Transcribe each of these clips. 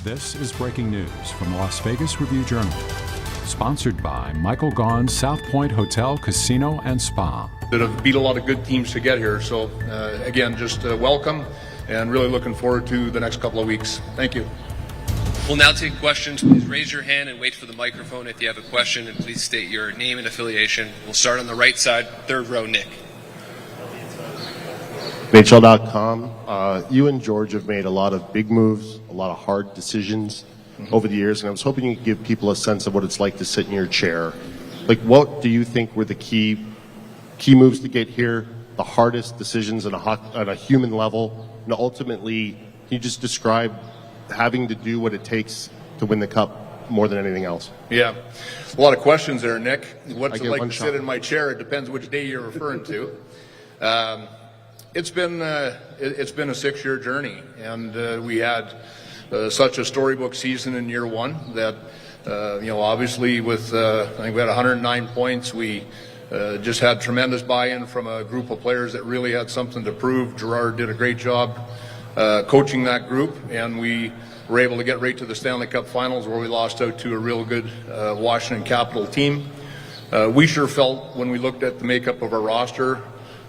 This is breaking news from the Las Vegas Review-Journal. Sponsored by Michael Gaughan's South Point Hotel, Casino, and Spa. That have beat a lot of good teams to get here. So, again, just welcome and really looking forward to the next couple of weeks. Thank you. We'll now take questions. Please raise your hand and wait for the microphone if you have a question, and please state your name and affiliation. We'll start on the right side, third row, Nick. NHL.com. You and George have made a lot of big moves, a lot of hard decisions over the years, and I was hoping you could give people a sense of what it's like to sit in your chair. Like, what do you think were the key moves to get here, the hardest decisions on a human level, and ultimately, can you just describe having to do what it takes to win the Cup more than anything else? Yeah, a lot of questions there, Nick. What's it like to sit in my chair? It depends which day you're referring to. It's been a 6-year journey, and we had such a storybook season in year one that obviously with I think we had 109 points. We just had tremendous buy-in from a group of players that really had something to prove. Gerard did a great job coaching that group, and we were able to get right to the Stanley Cup Finals, where we lost out to a real good Washington Capitol team. We sure felt when we looked at the makeup of our roster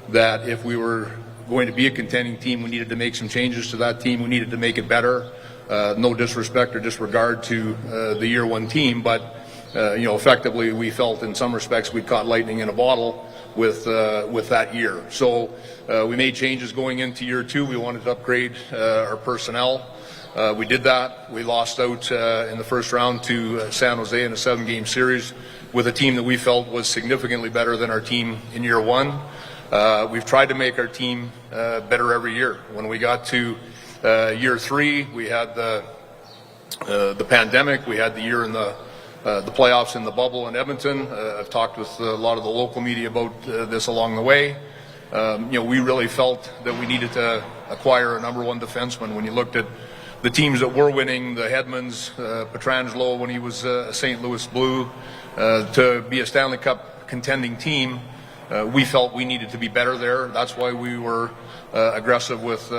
that if we were going to be a contending team, we needed to make some changes to that team. We needed to make it better. No disrespect or disregard to the year one team, but effectively we felt in some respects we caught lightning in a bottle with that year. So we made changes going into year two. We wanted to upgrade our personnel. We did that. We lost out in the first round to San Jose in a 7-game series with a team that we felt was significantly better than our team in year one. We've tried to make our team better every year. When we got to year three, we had the pandemic. We had the year in the playoffs in the bubble in Edmonton. I've talked with a lot of the local media about this along the way. We really felt that we needed to acquire a number one defenseman. When you looked at the teams that were winning, the Hedmans, Pietrangelo when he was a St. Louis Blue, to be a Stanley Cup contending team, we felt we needed to be better there. That's why we were aggressive with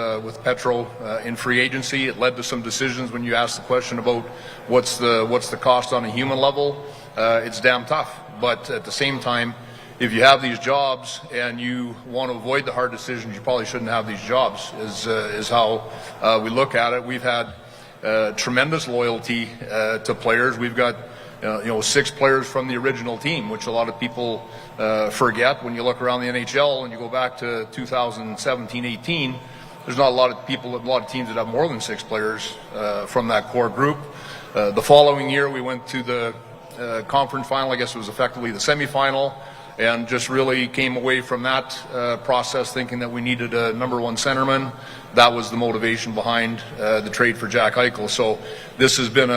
Petro in free agency. It led to some decisions. When you asked the question about what's the cost on a human level, it's damn tough. But at the same time, if you have these jobs and you want to avoid the hard decisions, you probably shouldn't have these jobs. Is how we look at it. We've had tremendous loyalty to players. We've got 6 players from the original team, which a lot of people forget. When you look around the NHL and you go back to 2017-18, there's not a lot of teams that have more than 6 players from that core group. The following year, we went to the conference final. I guess it was effectively the semifinal, and just really came away from that process thinking that we needed a number one centerman. That was the motivation behind the trade for Jack Eichel. So this has been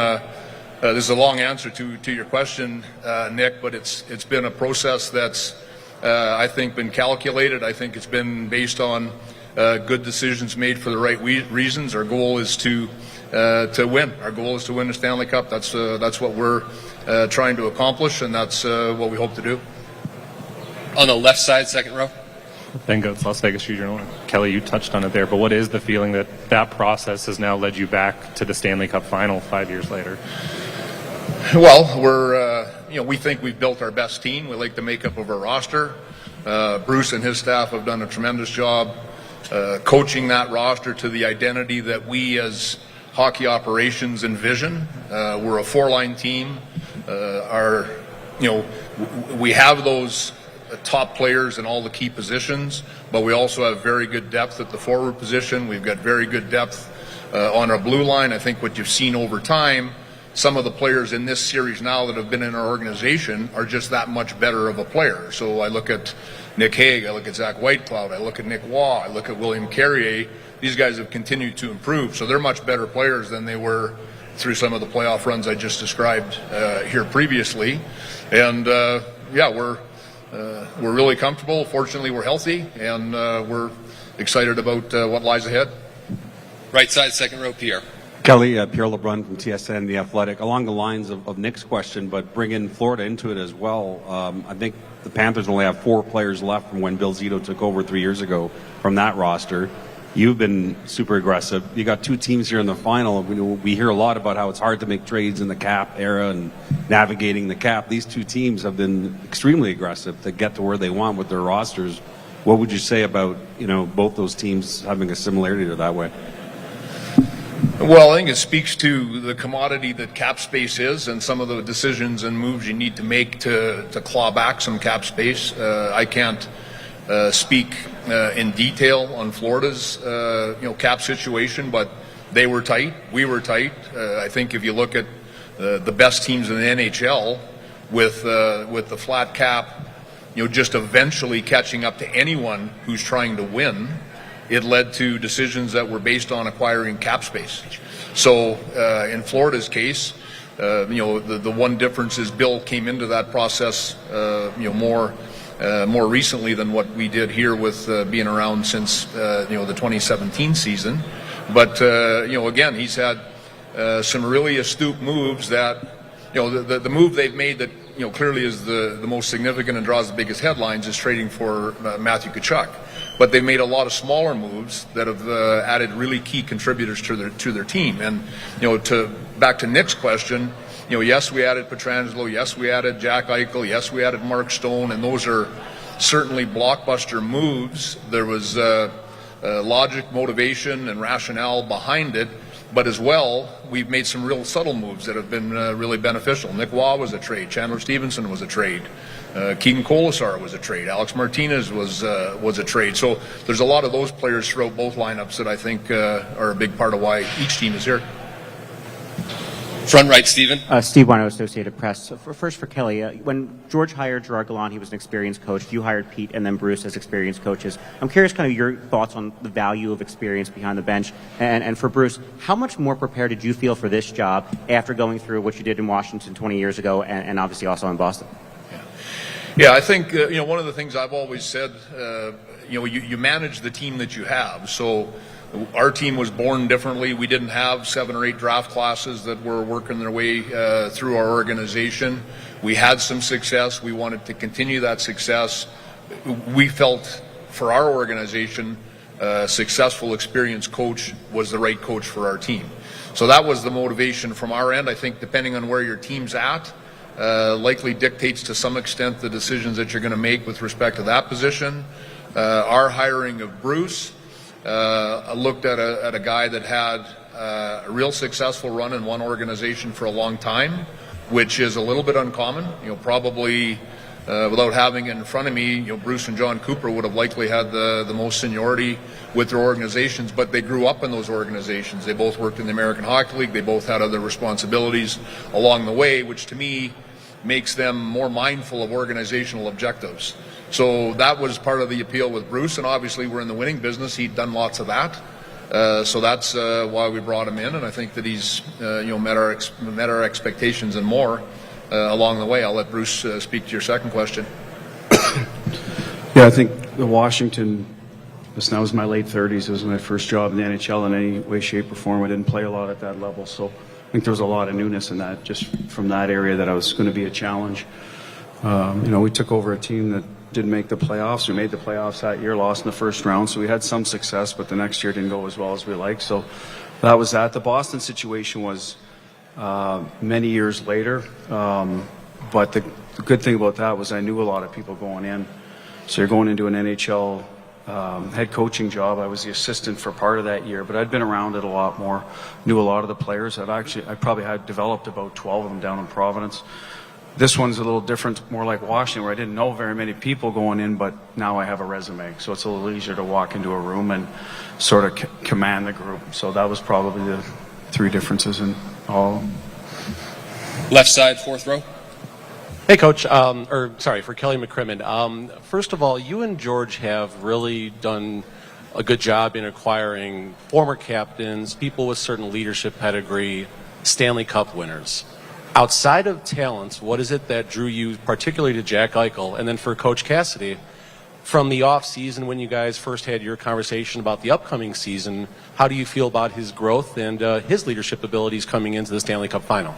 this is a long answer to your question, Nick, but it's been a process that's, I think, been calculated. I think it's been based on good decisions made for the right reasons. Our goal is to win. Our goal is to win the Stanley Cup. That's what we're trying to accomplish, and that's what we hope to do. On the left side, second row. Thank God, it's Las Vegas Review-Journal. Kelly, you touched on it there, but what is the feeling that process has now led you back to the Stanley Cup Final 5 years later? Well, we think we've built our best team. We like the makeup of our roster. Bruce and his staff have done a tremendous job coaching that roster to the identity that we as hockey operations envision. We're a 4-line team. We have those top players in all the key positions, but we also have very good depth at the forward position. We've got very good depth on our blue line. I think what you've seen over time, some of the players in this series now that have been in our organization are just that much better of a player. So I look at Nick Hague, I look at Zach Whitecloud, I look at Nick Waugh, I look at William Carrier. These guys have continued to improve, so they're much better players than they were through some of the playoff runs I just described here previously. And we're really comfortable. Fortunately, we're healthy, and we're excited about what lies ahead. Right side, second row, Pierre. Kelly, Pierre LeBrun from TSN, The Athletic. Along the lines of Nick's question, but bring in Florida into it as well. I think the Panthers only have 4 players left from when Bill Zito took over 3 years ago from that roster. You've been super aggressive. You got two teams here in the final. We hear a lot about how it's hard to make trades in the cap era and navigating the cap. These two teams have been extremely aggressive to get to where they want with their rosters. What would you say about, both those teams having a similarity to that way? Well, I think it speaks to the commodity that cap space is and some of the decisions and moves you need to make to claw back some cap space. I can't speak in detail on Florida's cap situation, but they were tight. We were tight. I think if you look at the best teams in the NHL with the flat cap, just eventually catching up to anyone who's trying to win, it led to decisions that were based on acquiring cap space. So in Florida's case, the one difference is Bill came into that process, more recently than what we did here with being around since the 2017 season. But again, he's had some really astute moves that the move they've made that clearly is the most significant and draws the biggest headlines is trading for Matthew Tkachuk. But they made a lot of smaller moves that have added really key contributors to their team. And back to Nick's question, yes, we added Pietrangelo, yes, we added Jack Eichel, yes, we added Mark Stone, and those are certainly blockbuster moves. There was logic, motivation, and rationale behind it. But as well, we've made some real subtle moves that have been really beneficial. Nick Waugh was a trade. Chandler Stevenson was a trade. Keegan Colasar was a trade. Alex Martinez was a trade. So there's a lot of those players throughout both lineups that I think are a big part of why each team is here. Front right, Stephen. Steve Wino, Associated Press. So first for Kelly, when George hired Gerard Gallant, he was an experienced coach. You hired Pete and then Bruce as experienced coaches. I'm curious kind of your thoughts on the value of experience behind the bench. And for Bruce, how much more prepared did you feel for this job after going through what you did in Washington 20 years ago and obviously also in Boston? Yeah, I think, one of the things I've always said, you manage the team that you have. So our team was born differently. We didn't have 7 or 8 draft classes that were working their way through our organization. We had some success. We wanted to continue that success. We felt for our organization, a successful, experienced coach was the right coach for our team. So that was the motivation from our end. I think depending on where your team's at, likely dictates to some extent the decisions that you're going to make with respect to that position. Our hiring of Bruce, I looked at a guy that had a real successful run in one organization for a long time, which is a little bit uncommon. Probably without having it in front of me, Bruce and John Cooper would have likely had the most seniority with their organizations, but they grew up in those organizations. They both worked in the American Hockey League. They both had other responsibilities along the way, which to me makes them more mindful of organizational objectives. So that was part of the appeal with Bruce, and obviously we're in the winning business. He'd done lots of that. So that's why we brought him in, and I think that he's met our expectations and more along the way. I'll let Bruce speak to your second question. Yeah, I think the Washington, this now was my late 30s. It was my first job in the NHL in any way, shape, or form. I didn't play a lot at that level, so I think there was a lot of newness in that, just from that area, that I was going to be a challenge. We took over a team that didn't make the playoffs. We made the playoffs that year, lost in the first round, so we had some success, but the next year didn't go as well as we liked. So that was that. The Boston situation was many years later, but the good thing about that was I knew a lot of people going in. So you're going into an NHL head coaching job. I was the assistant for part of that year, but I'd been around it a lot more, knew a lot of the players. I probably had developed about 12 of them down in Providence. This one's a little different, more like Washington, where I didn't know very many people going in, but now I have a resume. So it's a little easier to walk into a room and sort of command the group. So that was probably the 3 differences in all. Left side, 4th row. Hey, Coach. For Kelly McCrimmon. First of all, you and George have really done a good job in acquiring former captains, people with certain leadership pedigree, Stanley Cup winners. Outside of talents, what is it that drew you particularly to Jack Eichel? And then for Coach Cassidy, from the off season when you guys first had your conversation about the upcoming season, how do you feel about his growth and his leadership abilities coming into the Stanley Cup Final?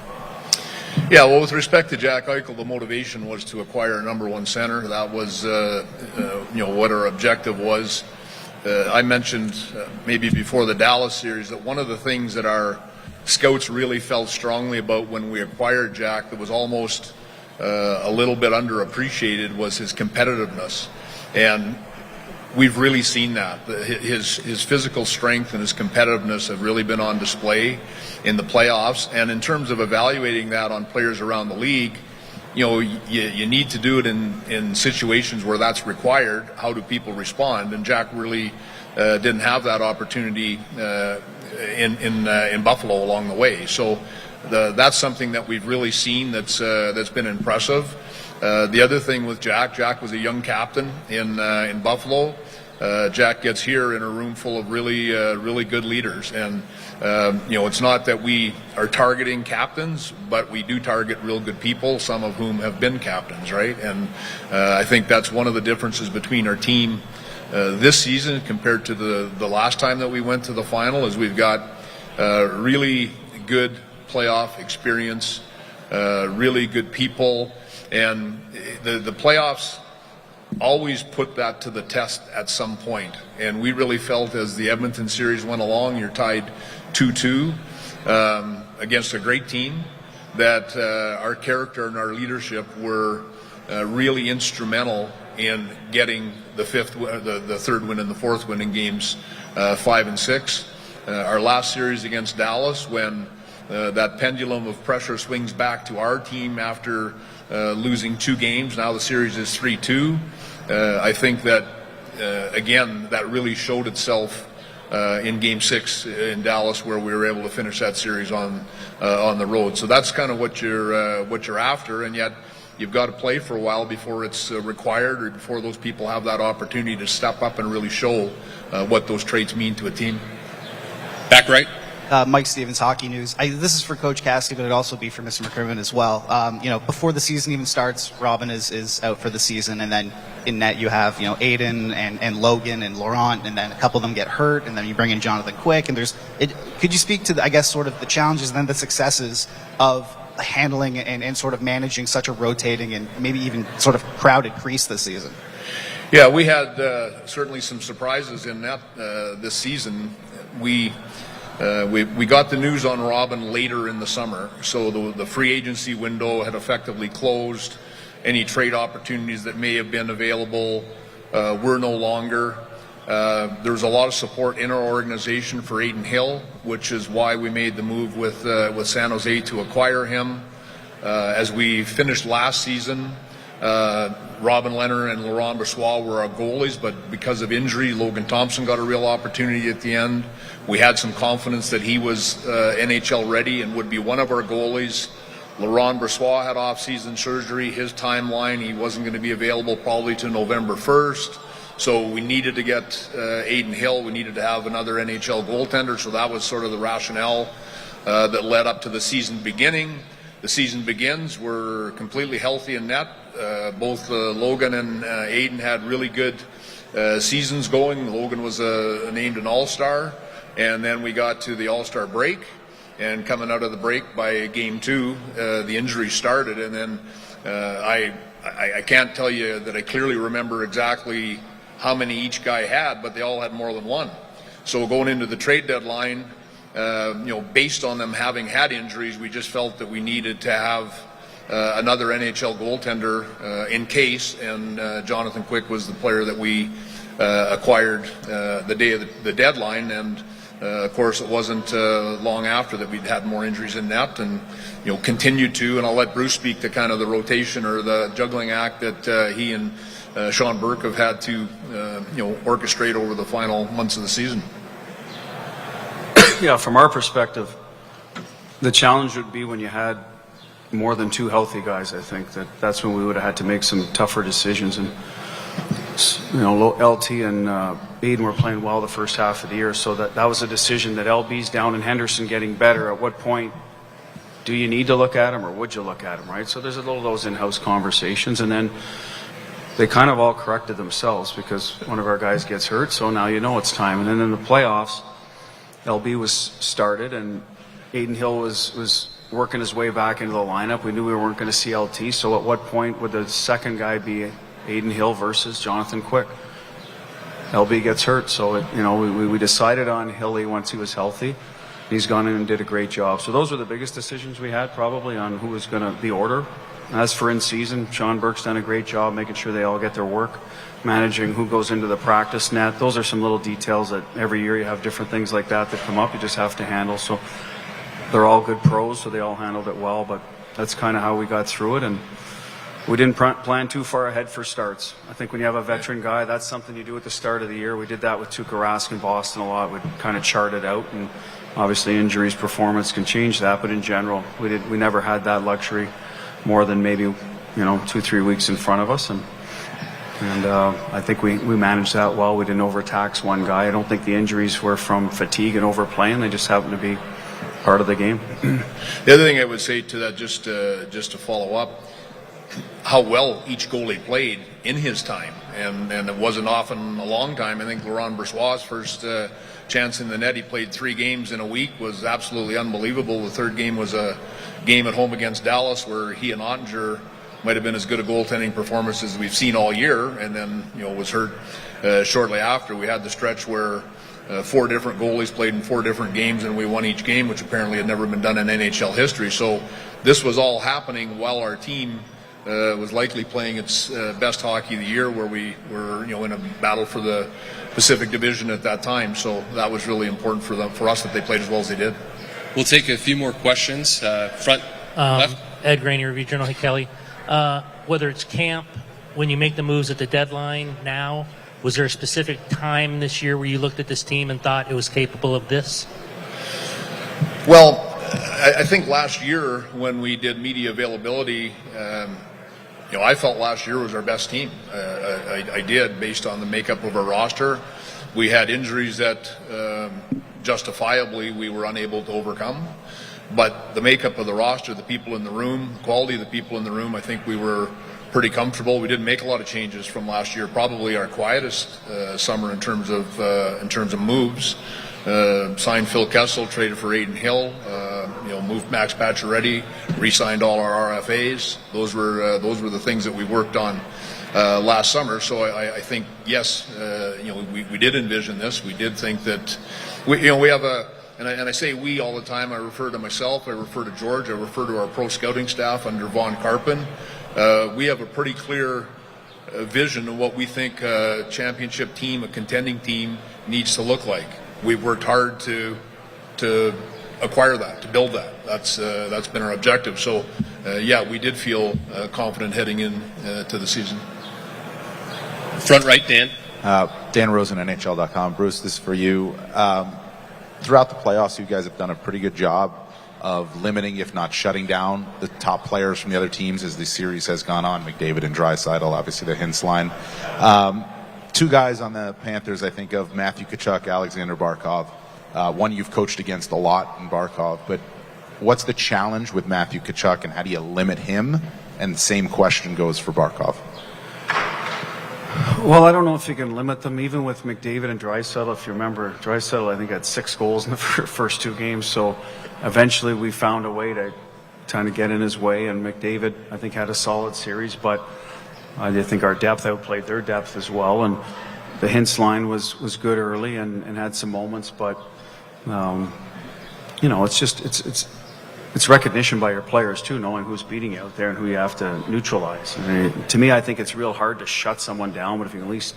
Yeah, well, with respect to Jack Eichel, the motivation was to acquire a number 1 center. That was, what our objective was. I mentioned maybe before the Dallas series that one of the things that our scouts really felt strongly about when we acquired Jack that was almost a little bit underappreciated was his competitiveness. And we've really seen that. His physical strength and his competitiveness have really been on display in the playoffs. And in terms of evaluating that on players around the league, you need to do it in situations where that's required. How do people respond? And Jack really didn't have that opportunity in Buffalo along the way. So that's something that we've really seen that's been impressive. The other thing with Jack was a young captain in Buffalo. Jack gets here in a room full of really good leaders, and it's not that we are targeting captains, but we do target real good people, some of whom have been captains, right? And I think that's one of the differences between our team this season compared to the last time that we went to the final, is we've got really good playoff experience, really good people, and the playoffs always put that to the test at some point. And we really felt as the Edmonton series went along, you're tied 2-2 against a great team, that our character and our leadership were really instrumental in getting the third win and the fourth win in games 5 and 6. Our last series against Dallas, when that pendulum of pressure swings back to our team after losing 2 games. Now the series is 3-2. I think that, again, that really showed itself in Game 6 in Dallas, where we were able to finish that series on the road. So that's kind of what you're after, and yet you've got to play for a while before it's required, or before those people have that opportunity to step up and really show what those traits mean to a team. Back right. Mike Stevens, Hockey News. This is for Coach Cassidy, but it'd also be for Mr. McCrimmon as well. Before the season even starts, Robin is out for the season, and then in net you have, Aiden and Logan and Laurent, and then a couple of them get hurt, and then you bring in Jonathan Quick, and could you speak to, sort of the challenges and then the successes of handling and sort of managing such a rotating and maybe even sort of crowded crease this season? Yeah, we had certainly some surprises in that this season. We got the news on Robin later in the summer, so the free agency window had effectively closed. Any trade opportunities that may have been available were no longer. There was a lot of support in our organization for Aiden Hill, which is why we made the move with San Jose to acquire him. As we finished last season, Robin Leonard and Laurent Brossoit were our goalies, but because of injury, Logan Thompson got a real opportunity at the end. We had some confidence that he was NHL ready and would be one of our goalies. Laurent Brossoit had off-season surgery. His timeline, he wasn't going to be available probably to November 1st. So we needed to get Aiden Hill. We needed to have another NHL goaltender. So that was sort of the rationale that led up to the season beginning. The season begins. We're completely healthy in net. Both Logan and Aiden had really good seasons going. Logan was named an All-Star. And then we got to the All-Star break. And coming out of the break by Game 2, the injury started. And then I can't tell you that I clearly remember exactly how many each guy had, but they all had more than one. So going into the trade deadline, based on them having had injuries, we just felt that we needed to have another NHL goaltender in case, and Jonathan Quick was the player that we acquired the day of the deadline, and of course it wasn't long after that we'd had more injuries in net, and continued to, and I'll let Bruce speak to kind of the rotation or the juggling act that he and Sean Burke have had to orchestrate over the final months of the season. Yeah, from our perspective, the challenge would be when you had more than 2 healthy guys. I think that's when we would have had to make some tougher decisions. And LT and Aiden were playing well the first half of the year, so that was a decision that LB's down and Henderson getting better. At what point do you need to look at him, or would you look at him, right? So there's a little of those in-house conversations, and then they kind of all corrected themselves because one of our guys gets hurt, so now it's time. And then in the playoffs, LB was started, and Aiden Hill was working his way back into the lineup. We knew we weren't going to see LT, so at what point would the second guy be Aiden Hill versus Jonathan Quick? LB gets hurt. So, we decided on Hilly once he was healthy. He's gone in and did a great job. So those were the biggest decisions we had probably on who was going to the order. As for in season, Sean Burke's done a great job making sure they all get their work, managing who goes into the practice net. Those are some little details that every year you have different things like that come up. You just have to handle. So they're all good pros, so they all handled it well. But that's kind of how we got through it. And we didn't plan too far ahead for starts. I think when you have a veteran guy, that's something you do at the start of the year. We did that with Tuukka Rask in Boston a lot. We'd kind of chart it out, and obviously injuries, performance can change that. But in general, we never had that luxury more than maybe 2-3 weeks in front of us, and I think we managed that well. We didn't overtax one guy. I don't think the injuries were from fatigue and overplaying. They just happened to be part of the game. The other thing I would say to that, just to follow up, how well each goalie played in his time, and it wasn't often a long time. I think Laurent Brossois' first chance in the net, he played 3 games in a week, was absolutely unbelievable. The third game was a game at home against Dallas where he and Ottinger might have been as good a goaltending performance as we've seen all year, and then was hurt shortly after. We had the stretch where 4 different goalies played in 4 different games, and we won each game, which apparently had never been done in NHL history. So this was all happening while our team was likely playing its best hockey of the year, where we were in a battle for the Pacific Division at that time. So that was really important for us that they played as well as they did. We'll take a few more questions. Front left. Ed Graney, Review Journal. Hey, Kelly. Whether it's camp, when you make the moves at the deadline now, was there a specific time this year where you looked at this team and thought it was capable of this? Well, I think last year when we did media availability, I felt last year was our best team. I did, based on the makeup of our roster. We had injuries that justifiably we were unable to overcome. But the makeup of the roster, the people in the room, the quality of the people in the room, I think we were pretty comfortable. We didn't make a lot of changes from last year. Probably our quietest summer in terms of moves. Signed Phil Kessel, traded for Aiden Hill. Moved Max Pacioretty, re-signed all our RFAs. Those were the things that we worked on last summer. So I think yes, we did envision this. We did think that we have a. And I say we all the time. I refer to myself. I refer to George. I refer to our pro scouting staff under Vaughn Karpin. We have a pretty clear vision of what we think a championship team, a contending team, needs to look like. We've worked hard to acquire that, to build that. That's been our objective. So, we did feel confident heading in to the season. Front right, Dan. Dan Rosen, NHL.com. Bruce, this is for you. Throughout the playoffs, you guys have done a pretty good job of limiting, if not shutting down, the top players from the other teams as the series has gone on. McDavid and Draisaitl, obviously the Hintz line. 2 guys on the Panthers I think of, Matthew Tkachuk, Alexander Barkov. One you've coached against a lot in Barkov, but what's the challenge with Matthew Tkachuk and how do you limit him? And the same question goes for Barkov. Well, I don't know if you can limit them, even with McDavid and Draisaitl. If you remember, Draisaitl, I think, had 6 goals in the first 2 games. So eventually we found a way to kind of get in his way. And McDavid, I think, had a solid series. But I think our depth outplayed their depth as well. And the Hintz line was good early and had some moments. But, it's recognition by your players, too, knowing who's beating you out there and who you have to neutralize. To me, I think it's real hard to shut someone down, but if you can at least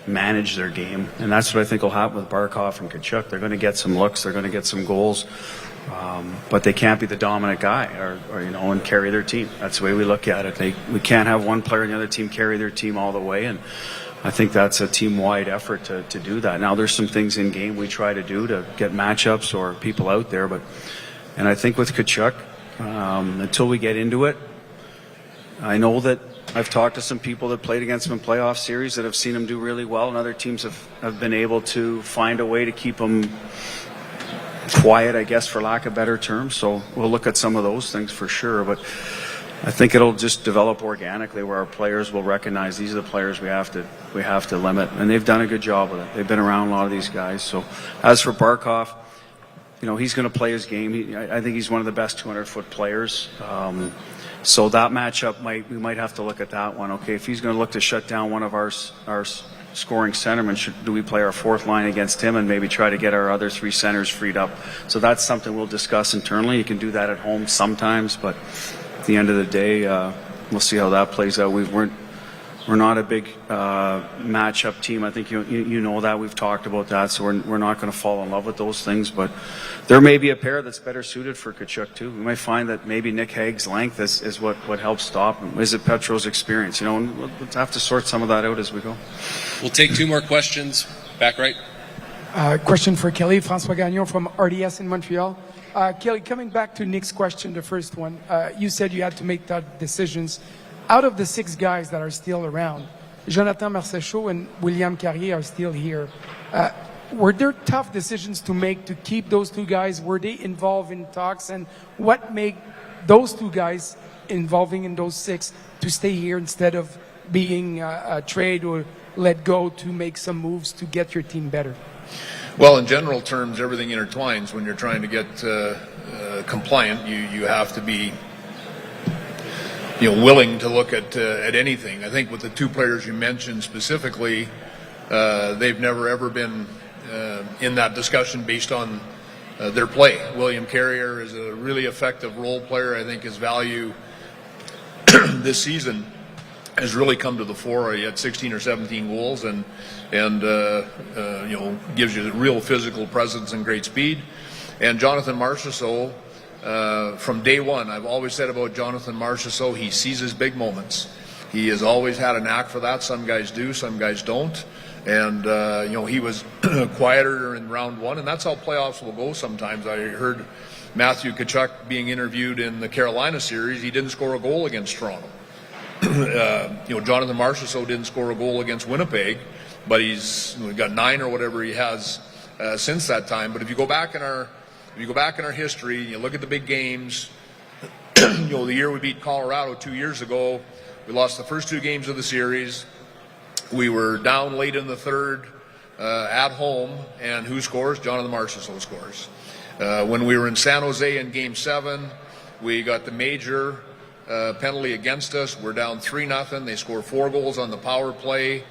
manage their game. And that's what I think will happen with Barkov and Tkachuk. They're going to get some looks. They're going to get some goals. But they can't be the dominant guy and carry their team. That's the way we look at it. We can't have one player in the other team carry their team all the way. And I think that's a team-wide effort to do that. Now, there's some things in game we try to do to get matchups or people out there, and I think with Tkachuk, until we get into it, I know that I've talked to some people that played against him in playoff series that have seen him do really well, and other teams have been able to find a way to keep him quiet, I guess, for lack of better terms. So we'll look at some of those things for sure, but I think it'll just develop organically where our players will recognize these are the players we have to limit, and they've done a good job with it. They've been around a lot of these guys. So as for Barkov, he's going to play his game. I think he's one of the best 200-foot players. So that matchup we might have to look at that one. Okay, if he's going to look to shut down one of our scoring centermen, do we play our fourth line against him and maybe try to get our other three centers freed up? So that's something we'll discuss internally. You can do that at home sometimes, but at the end of the day, we'll see how that plays out. We're not a big matchup team. I think you know that. We've talked about that, so we're not going to fall in love with those things. But there may be a pair that's better suited for Tkachuk too. We might find that maybe Nick Hague's length is what helps stop him. Is it Petro's experience? You know, and we'll have to sort some of that out as we go. We'll take two more questions. Back right. Question for Kelly. François Gagnon from RDS in Montreal. Kelly, coming back to Nick's question, the first one, you said you had to make tough decisions. Out of the 6 guys that are still around, Jonathan Marchessault and William Carrier are still here. Were there tough decisions to make to keep those 2 guys? Were they involved in talks? And what made those 2 guys involving in those 6 to stay here instead of being traded or let go to make some moves to get your team better? Well, in general terms, everything intertwines. When you're trying to get compliant, you have to be willing to look at anything. I think with the 2 players you mentioned specifically, they've never ever been in that discussion based on their play. William Carrier is a really effective role player. I think his value this season has really come to the fore. He had 16 or 17 goals and gives you real physical presence and great speed. And Jonathan Marchessault, from day one, I've always said about Jonathan Marchessault, he seizes big moments. He has always had a knack for that. Some guys do, some guys don't. And, he was quieter in round 1, and that's how playoffs will go sometimes. I heard Matthew Tkachuk being interviewed in the Carolina series. He didn't score a goal against Toronto. Jonathan Marchessault didn't score a goal against Winnipeg, but he's got 9 or whatever he has since that time. But if you go back in our history, you look at the big games. The year we beat Colorado 2 years ago, we lost the first 2 games of the series. We were down late in the third at home, and who scores? Jonathan Marchessault scores. When we were in San Jose in Game 7, we got the major penalty against us. We're down 3-0. They score 4 goals on the power play.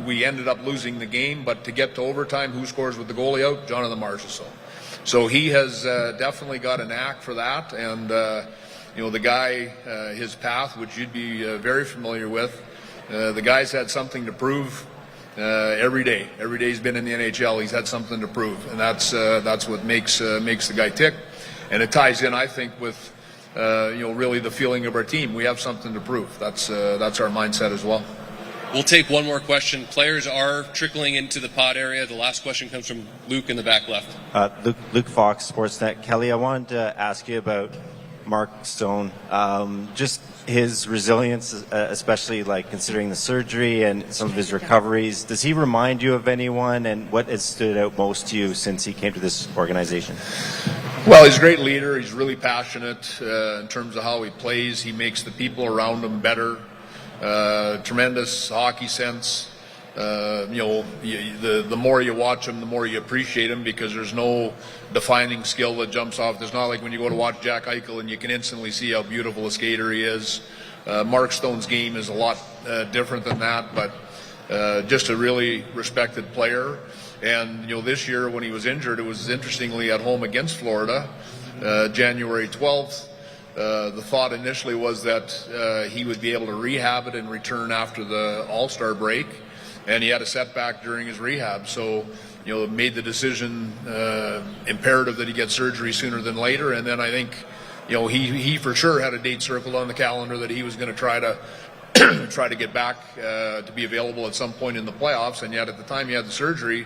We ended up losing the game, but to get to overtime, who scores with the goalie out? Jonathan Marchessault. So he has definitely got a knack for that, and the guy, his path, which you'd be very familiar with, the guy's had something to prove every day. Every day he's been in the NHL, he's had something to prove, and that's what makes the guy tick. And it ties in, I think, with really the feeling of our team. We have something to prove. That's our mindset as well. We'll take one more question. Players are trickling into the pod area. The last question comes from Luke in the back left. Luke Fox, Sportsnet. Kelly, I wanted to ask you about Mark Stone. Just his resilience, especially considering the surgery and some of his recoveries. Does he remind you of anyone, and what has stood out most to you since he came to this organization? Well, he's a great leader. He's really passionate in terms of how he plays. He makes the people around him better. Tremendous hockey sense. The more you watch him, the more you appreciate him, because there's no defining skill that jumps off. There's not like when you go to watch Jack Eichel and you can instantly see how beautiful a skater he is. Mark Stone's game is a lot different than that, but just a really respected player. And this year when he was injured, it was interestingly at home against Florida, January 12th. The thought initially was that he would be able to rehab it and return after the All-Star break, and he had a setback during his rehab. So, made the decision imperative that he get surgery sooner than later. And then I think, he for sure had a date circled on the calendar that he was going to try to get back to be available at some point in the playoffs. And yet at the time he had the surgery,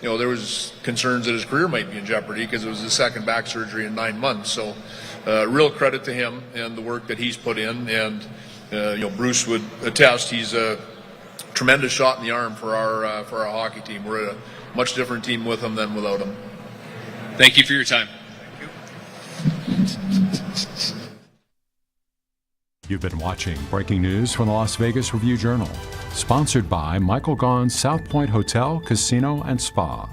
there was concerns that his career might be in jeopardy because it was his second back surgery in 9 months. So real credit to him and the work that he's put in. And, Bruce would attest he's a tremendous shot in the arm for our hockey team. We're a much different team with him than without him. Thank you for your time. You've been watching Breaking News from the Las Vegas Review-Journal, sponsored by Michael Gaughan's South Point Hotel, Casino, and Spa.